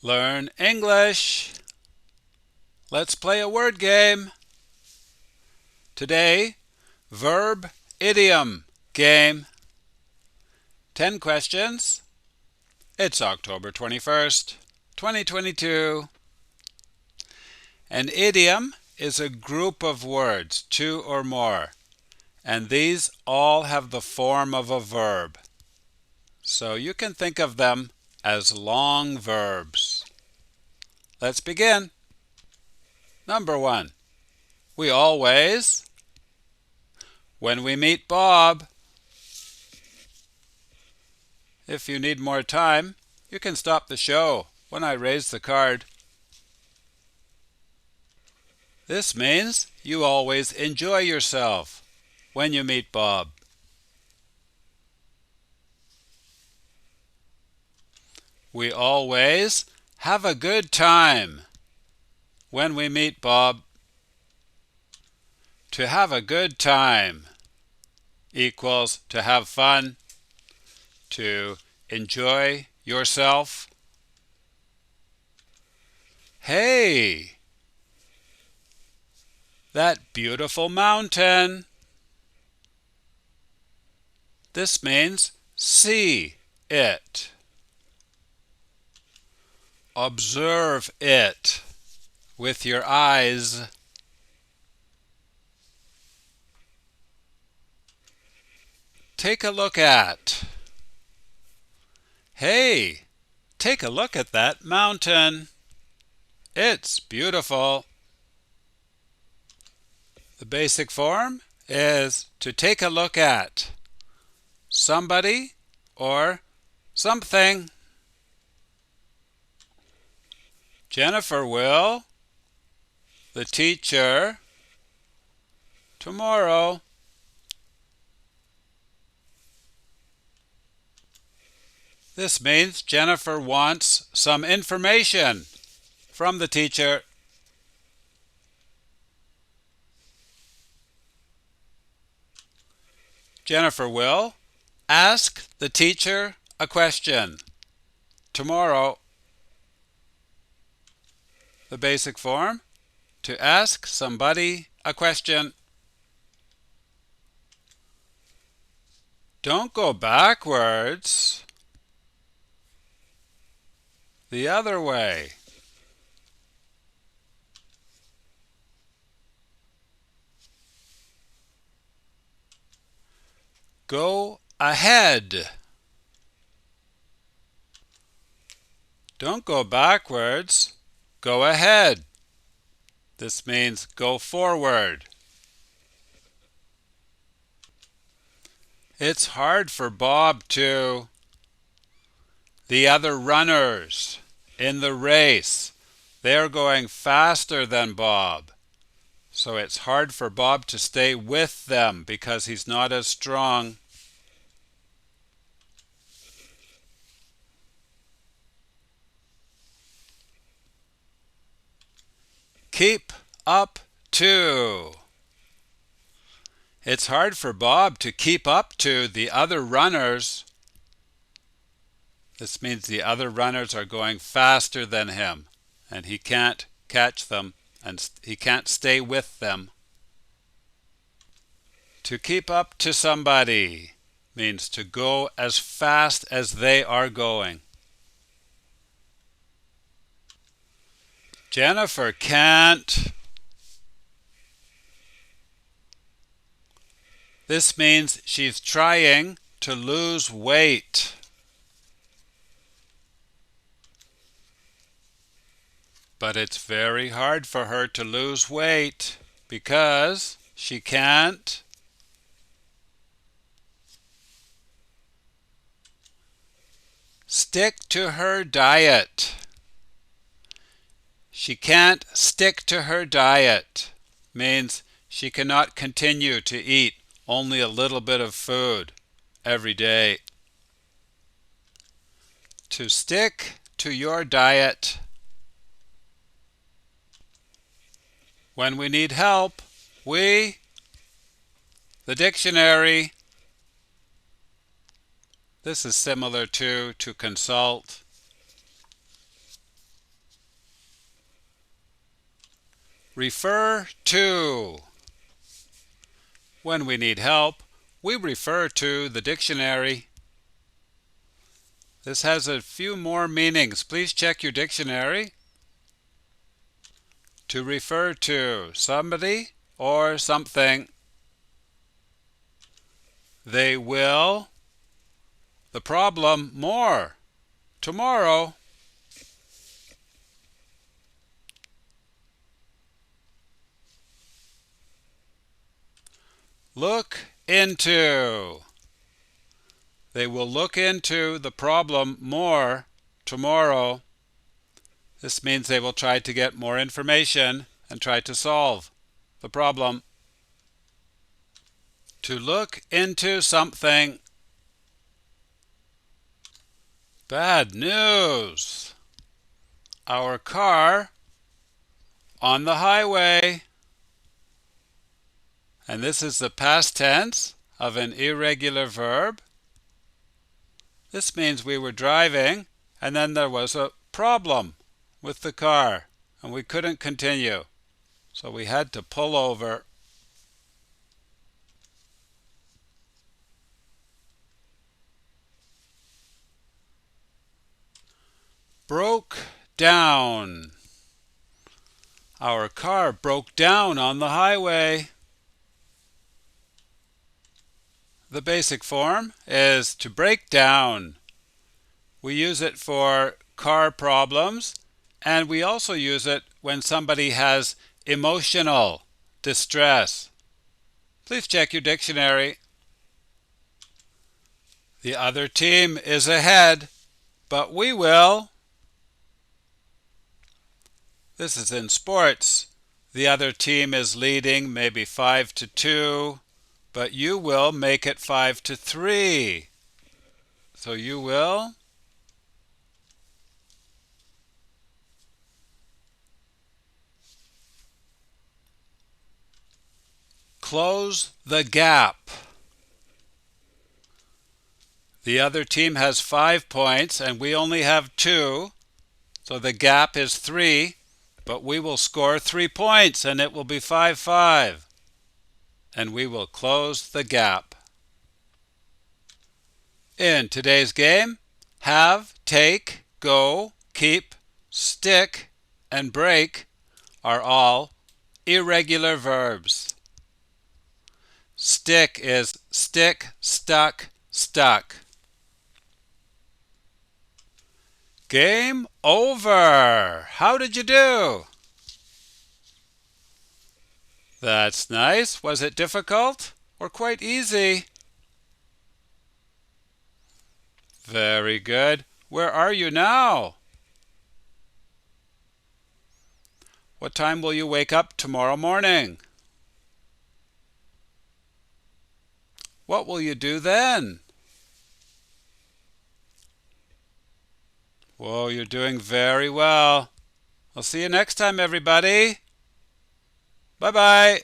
Learn English. Let's play a word game. Today, verb idiom game. 10 questions. It's October 21st, 2022. An idiom is a group of words, 2 or more, and these all have the form of a verb. So you can think of them as long verbs. Let's begin. Number 1. We always. When we meet Bob. If you need more time, you can stop the show when I raise the card. This means you always enjoy yourself when you meet Bob. We always have a good time when we meet Bob. To have a good time equals to have fun, to enjoy yourself. Hey, that beautiful mountain. This means see it. Observe it with your eyes. Take a look at. Hey, take a look at that mountain. It's beautiful. The basic form is to take a look at somebody or something. Jennifer will. The teacher. Tomorrow. This means Jennifer wants some information from the teacher. Jennifer will ask the teacher a question tomorrow. The basic form, to ask somebody a question. Don't go backwards. The other way. Go ahead. Don't go backwards. Go ahead. This means go forward. It's hard for Bob to. The other runners in the race, they're going faster than Bob. So it's hard for Bob to stay with them because he's not as strong. Keep up to. It's hard for Bob to keep up to the other runners. This means the other runners are going faster than him, and he can't catch them, and he can't stay with them. To keep up to somebody means to go as fast as they are going. Jennifer can't. This means she's trying to lose weight. But it's very hard for her to lose weight because she can't. Stick to her diet. She can't stick to her diet. Means she cannot continue to eat only a little bit of food every day. To stick to your diet. When we need help, the dictionary. This is similar to consult. refer to. When we need help, we refer to the dictionary. This has a few more meanings. Please check your dictionary. To refer to somebody or something. They will. The problem more. Tomorrow. Look into. They will look into the problem more tomorrow. This means they will try to get more information and try to solve the problem. To look into something. Bad news. Our car on the highway. And this is the past tense of an irregular verb. This means we were driving and then there was a problem with the car and we couldn't continue. So we had to pull over. Broke down. Our car broke down on the highway. The basic form is to break down. We use it for car problems, and we also use it when somebody has emotional distress. Please check your dictionary. The other team is ahead, but we will. This is in sports. The other team is leading, maybe 5-2, but you will make it 5-3. So you will. Close the gap. The other team has 5 points and we only have 2, so the gap is 3, but we will score 3 points and it will be 5-5. And we will close the gap. In today's game, have, take, go, keep, stick, and break are all irregular verbs. Stick is stick, stuck, stuck. Game over. How did you do? That's nice. Was it difficult or quite easy? Very good. Where are you now? What time will you wake up tomorrow morning? What will you do then? Whoa, you're doing very well. I'll see you next time, everybody. Bye-bye.